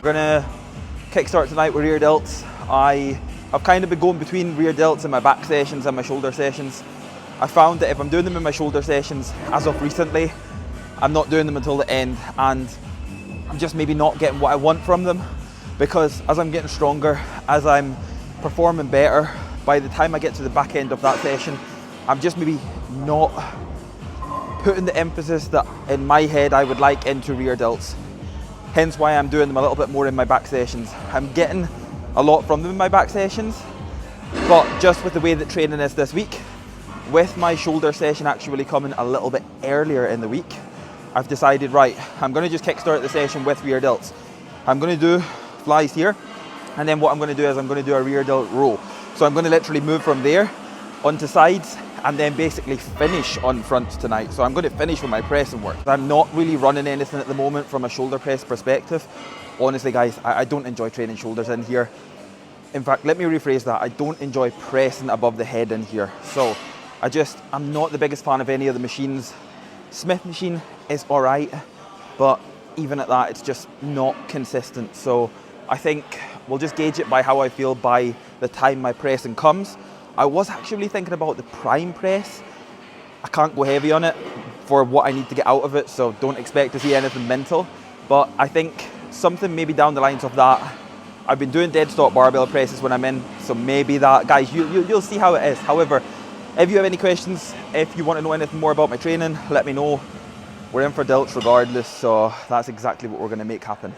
We're gonna kickstart tonight with rear delts. I've kind of been going between rear delts in my back sessions and my shoulder sessions. I found that if I'm doing them in my shoulder sessions, as of recently, I'm not doing them until the end, and I'm just maybe not getting what I want from them, because as I'm getting stronger, as I'm performing better, by the time I get to the back end of that session, I'm just maybe not putting the emphasis that in my head I would like into rear delts. Hence why I'm doing them a little bit more in my back sessions. I'm getting a lot from them in my back sessions, but just with the way that training is this week, with my shoulder session actually coming a little bit earlier in the week, I've decided, right, I'm going to just kickstart the session with rear delts. I'm going to do flies here, and then what I'm going to do is I'm going to do a rear delt row. So I'm going to literally move from there onto sides and then basically finish on front tonight. So I'm going to finish with my pressing work. I'm not really running anything at the moment from a shoulder press perspective. Honestly guys, I don't enjoy training shoulders in here. In fact, let me rephrase that. I don't enjoy pressing above the head in here. So I'm not the biggest fan of any of the machines. Smith machine is all right, but even at that, it's just not consistent. So I think we'll just gauge it by how I feel by the time my pressing comes. I was actually thinking about the prime press. I can't go heavy on it for what I need to get out of it, so don't expect to see anything mental. But I think something maybe down the lines of that. I've been doing dead stock barbell presses when I'm in, so maybe that, guys, you'll see how it is. However, if you have any questions, if you want to know anything more about my training, let me know. We're in for delts regardless, so that's exactly what we're going to make happen.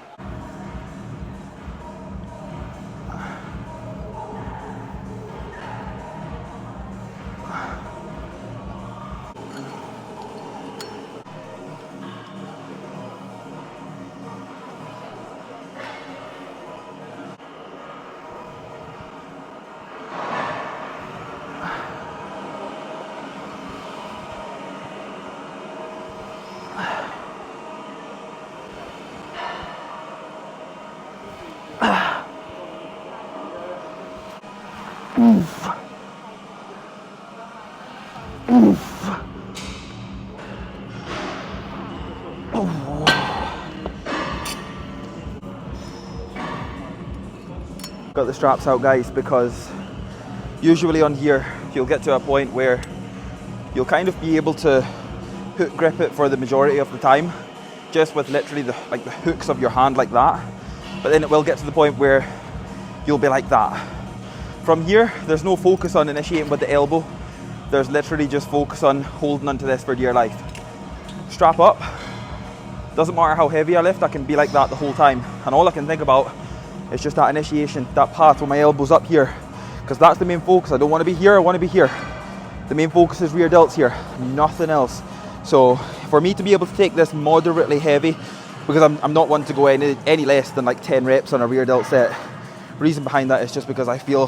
Got the straps out, guys, because usually on here you'll get to a point where you'll kind of be able to hook grip it for the majority of the time, just with literally the hooks of your hand like that. But then it will get to the point where you'll be like that. From here, there's no focus on initiating with the elbow. There's literally just focus on holding onto this for dear life. Strap up. Doesn't matter how heavy I lift, I can be like that the whole time. And all I can think about is just that initiation, that path with my elbows up here, because that's the main focus. I don't want to be here, I want to be here. The main focus is rear delts here, nothing else. So for me to be able to take this moderately heavy, because I'm not one to go any less than like 10 reps on a rear delt set. Reason behind that is just because I feel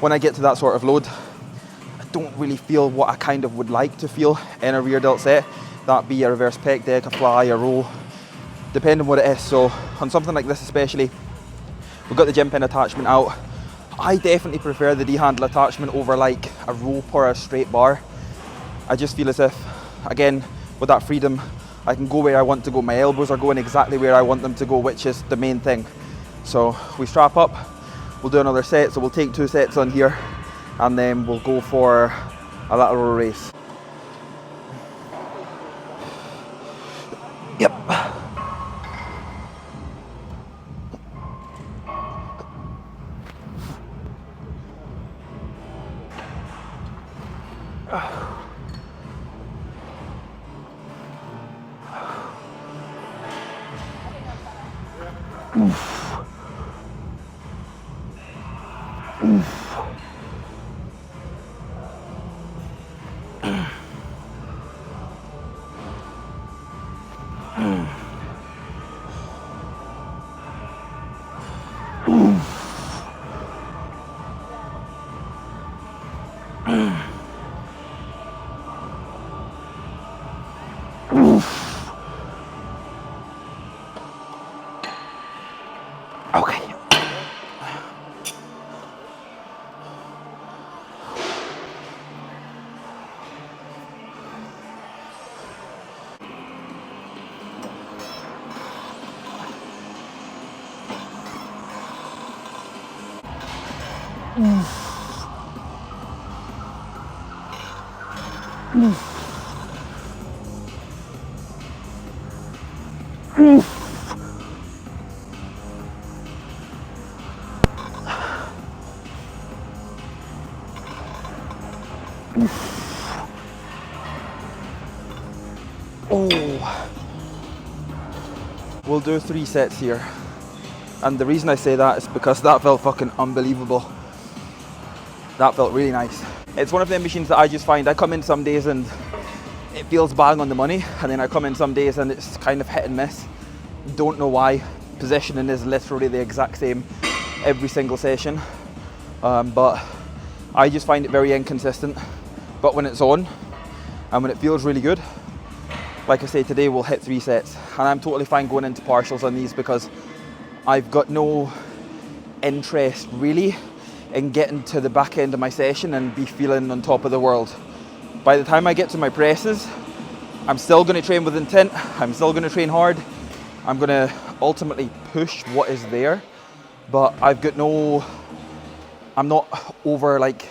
when I get to that sort of load, I don't really feel what I kind of would like to feel in a rear delt set. That be a reverse pec deck, a fly, a row, depending on what it is. So on something like this especially, we've got the gym pin attachment out. I definitely prefer the D-handle attachment over like a rope or a straight bar. I just feel as if, again, with that freedom, I can go where I want to go. My elbows are going exactly where I want them to go, which is the main thing. So we strap up, we'll do another set. So we'll take 2 sets on here, and then we'll go for a lateral raise. Yep. Okay. Oh, we'll do 3 sets here. And the reason I say that is because that felt fucking unbelievable. That felt really nice. It's one of them machines that I just find I come in some days and it feels bang on the money, and then I come in some days and it's kind of hit and miss. Don't know why. Positioning is literally the exact same every single session, but I just find it very inconsistent. But when it's on and when it feels really good, like I say, today we'll hit 3 sets, and I'm totally fine going into partials on these because I've got no interest really in getting to the back end of my session and be feeling on top of the world. By the time I get to my presses, I'm still going to train with intent, I'm still going to train hard, I'm going to ultimately push what is there, but I'm not over like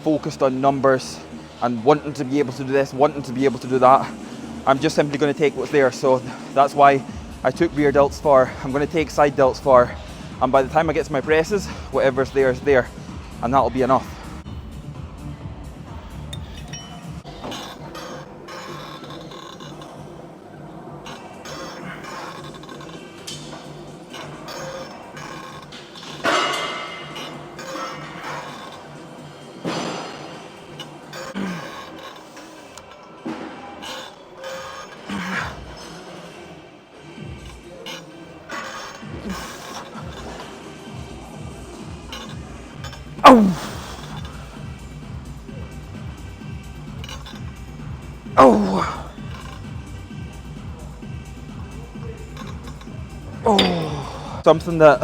focused on numbers and wanting to be able to do this, wanting to be able to do that. I'm just simply going to take what's there. So that's why I took rear delts far. I'm going to take side delts far, and by the time I get to my presses, whatever's there is there, and that'll be enough. Oh! Oh! Something that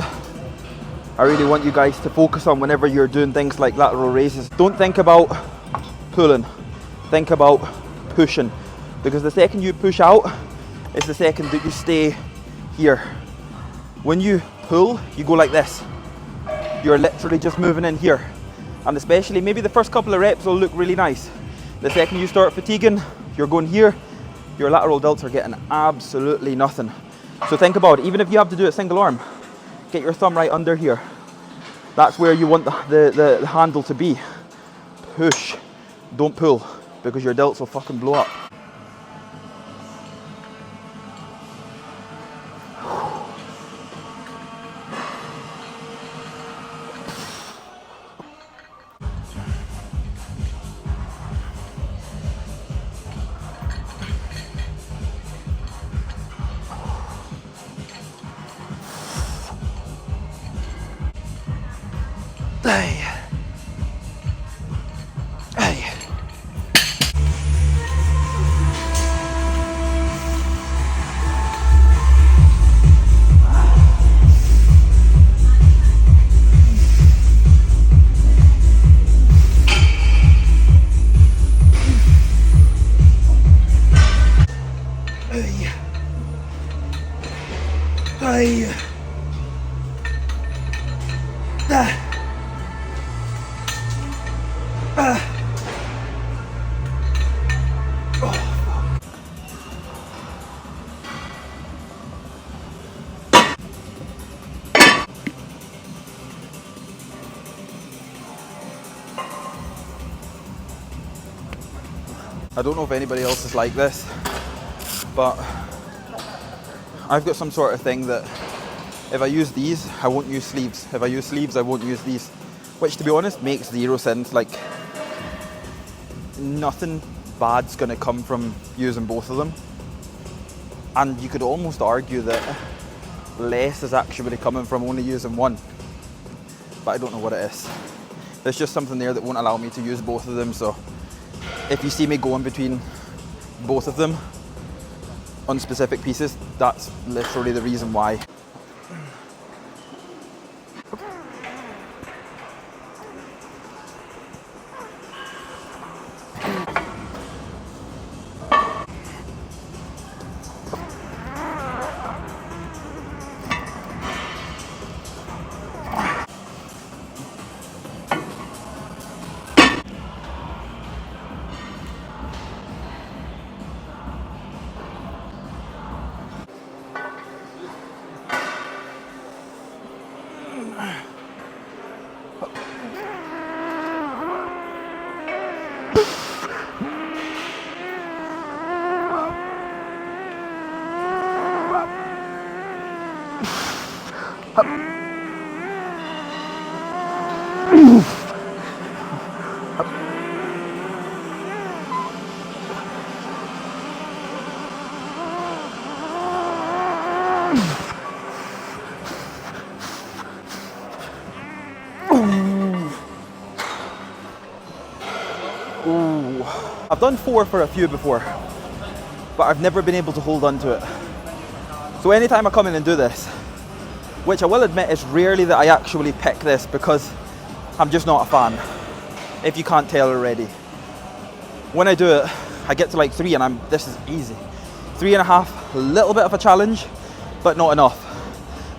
I really want you guys to focus on whenever you're doing things like lateral raises. Don't think about pulling, think about pushing. Because the second you push out is the second that you stay here. When you pull, you go like this. You're literally just moving in here. And especially maybe the first couple of reps will look really nice. The second you start fatiguing, you're going here, your lateral delts are getting absolutely nothing. So think about it, even if you have to do it single arm, get your thumb right under here. That's where you want the handle to be. Push, don't pull, because your delts will fucking blow up. Hey. Hey. Hey. I don't know if anybody else is like this, but I've got some sort of thing that if I use these, I won't use sleeves. If I use sleeves, I won't use these. Which, to be honest, makes zero sense. Like, nothing bad's gonna come from using both of them. And you could almost argue that less is actually coming from only using one. But I don't know what it is. There's just something there that won't allow me to use both of them, so if you see me going between both of them on specific pieces, that's literally the reason why. Ooh. I've done 4 for a few before, but I've never been able to hold on to it. So anytime I come in and do this, which I will admit is rarely that I actually pick this because I'm just not a fan, if you can't tell already. When I do it, I get to like 3 and this is easy. 3.5, a little bit of a challenge, but not enough.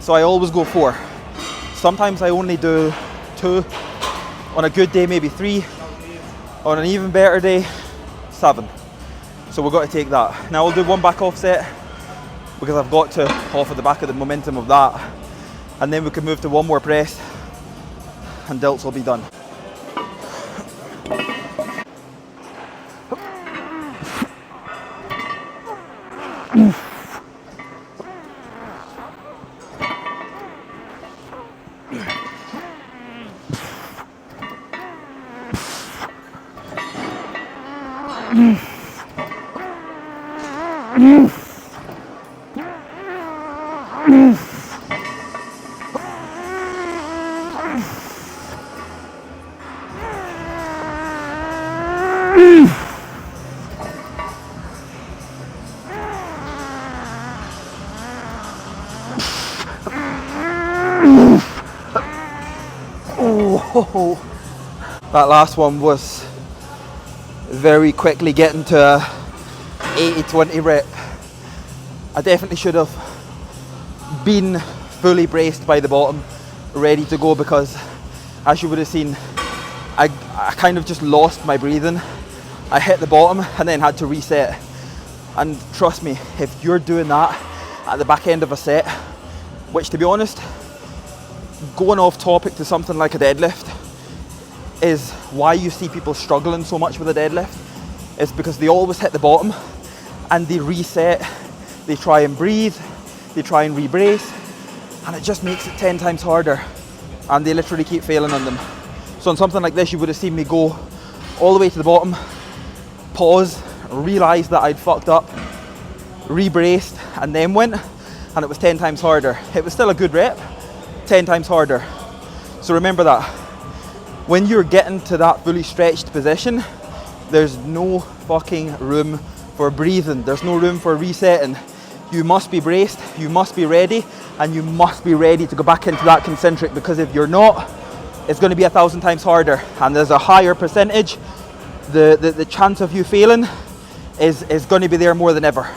So I always go 4. Sometimes I only do 2. On a good day, maybe 3. On an even better day, 7. So we've got to take that. Now I'll do 1 back offset because I've got to offer the back of the momentum of that. And then we can move to 1 more press and delts will be done. Oh, that last one was very quickly getting to a 80-20 rep. I definitely should have been fully braced by the bottom, ready to go, because as you would have seen, I kind of just lost my breathing. I hit the bottom and then had to reset. And trust me, if you're doing that at the back end of a set, which to be honest, going off topic to something like a deadlift, is why you see people struggling so much with a deadlift. It's because they always hit the bottom and they reset, they try and breathe, they try and rebrace, and it just makes it 10 times harder, and they literally keep failing on them. So on something like this, you would have seen me go all the way to the bottom, pause, realise that I'd fucked up, rebraced, and then went, and it was 10 times harder. It was still a good rep, 10 times harder. So remember that. When you're getting to that fully stretched position, there's no fucking room for breathing. There's no room for resetting. You must be braced, you must be ready, and you must be ready to go back into that concentric, because if you're not, it's going to be 1,000 times harder, and there's a higher percentage. The chance of you failing is going to be there more than ever.